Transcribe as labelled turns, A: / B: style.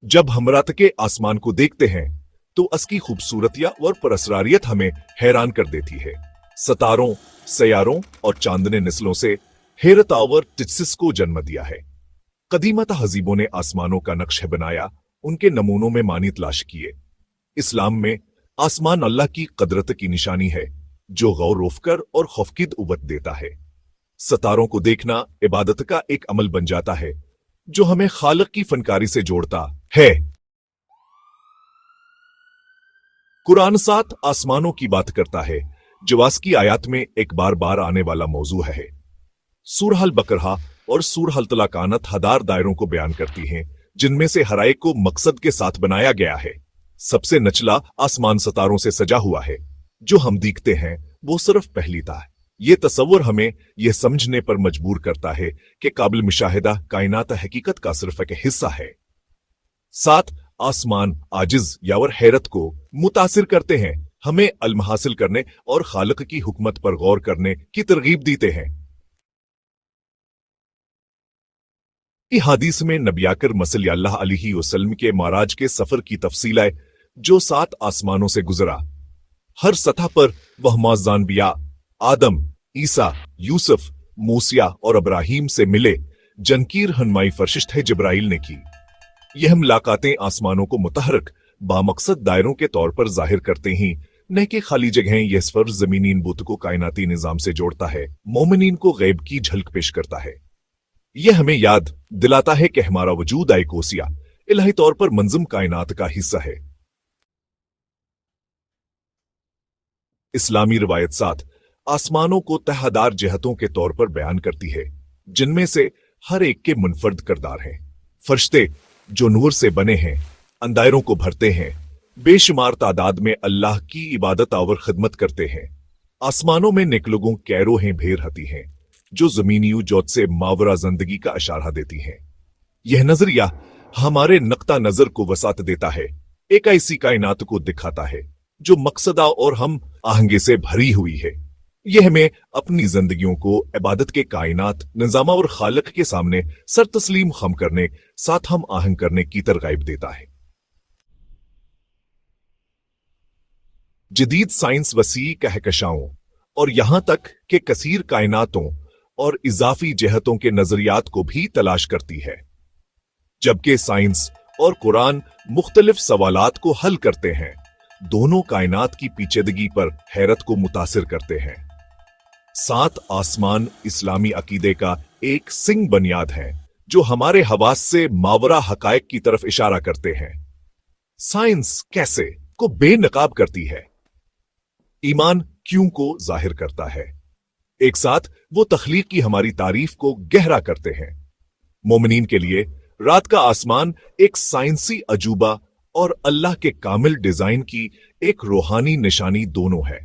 A: जब हम रात के आसमान को देखते हैं तो उसकी खूबसूरतियां और परअसरारियत हमें हैरान कर देती है। सितारों, सैयारों और चांदने नस्लों से हैरत आवर टिचसिस को जन्म दिया है। कदीमा तहजीबों ने आसमानों का नक्श बनाया, उनके नमूनों में मानी तलाश किए। इस्लाम में आसमान अल्लाह की कदरत की निशानी है जो गौर रोफकर और खौफकीद उवत देता है। सितारों को देखना इबादत का एक अमल बन जाता है जो हमें खालिक की फनकारी से जोड़ता है। कुरान 7 आसमानों की बात करता है जो आज की आयत में एक बार बार आने वाला मौजू है। सूरह अल बकरा और सूरह अल तलाकानत हदार दायरों को बयान करती हैं जिनमें से हर एक को मकसद के साथ बनाया गया है। सबसे नचला आसमान सितारों से सजा हुआ है। जो हम देखते हैं वो सिर्फ पहली ता है। ये तस्वर हमें यह समझने पर मजबूर करता है कि काबिल मुशाहिदा कायनात हकीकत का सिर्फ एक हिस्सा है। 7 आसमान आजिज यावर हैरत को मुतासिर करते हैं, हमें इल्म हासिल करने और खालिक की हुकमत पर गौर करने की तरगीब देते हैं। हदीस में नबी अकरम सल्लल्लाहु अलैहि वसल्लम के माराज के सफर की तफसील है जो 7 आसमानों से गुजरा। हर सतह पर वह मौज़ानबिया आदम, ईसा, यूसुफ, मूसिया और इब्राहिम से मिले। जनकीर हनमाई फरशिश है जिब्राइल ने की। यह मुलाकातें आसमानों को मुतहरक बामकसद दायरों के तौर पर जाहिर करते ही न कि खाली जगहें। यह सफर जमीनी बुत को कायनाती निजाम से जोड़ता है, मोमिनीन को गैब की झलक पेश करता है। यह हमें याद दिलाता है कि हमारा वजूद आइकोसिया इलाही तौर पर मंजम कायनात का हिस्सा है। इस्लामी रिवायत 7 आसमानों को तहदार जहतों के तौर पर बयान करती है जिनमें से हर एक के मुनफर्द किरदार हैं। फरिश्ते जो नूर से बने हैं, अंधारों को भरते हैं, बेशुमार तादाद में अल्लाह की इबादत और खिदमत करते हैं। आसमानों में नेक लोगों कैरो हैं भेर हती हैं जो जमीनी जोत से मावरा जिंदगी का इशारा देती हैं। यह नजरिया हमारे नक्ता नजर को वसात देता है, एक ऐसी कायनात को दिखाता है जो मकसदा और हम आहंगे से भरी हुई है। यह हमें अपनी जिंदगियों को इबादत के कायनात निजामा और खालिक के सामने सर तस्लीम खम करने, साथ हम आहंग करने की तरगीब देता है। जदीद साइंस वसी कहकशाओं और यहां तक के कसीर कायनातों और इजाफी जहतों के नजरियात को भी तलाश करती है, जबकि साइंस और कुरान मुख्तलिफ सवालात को हल करते हैं। दोनों कायनात की पेचीदगी पर हैरत को मुतासिर करते हैं। 7 आसमान इस्लामी अकीदे का एक सिंग बुनियाद है जो हमारे हवास से मावरा हकायक की तरफ इशारा करते हैं। साइंस कैसे को बेनकाब करती है, ईमान क्यों को जाहिर करता है। एक साथ वो तख्लीक की हमारी तारीफ को गहरा करते हैं। मोमिनीन के लिए रात का आसमान एक साइंसी अजूबा और अल्लाह के कामिल डिजाइन की एक रूहानी निशानी दोनों है।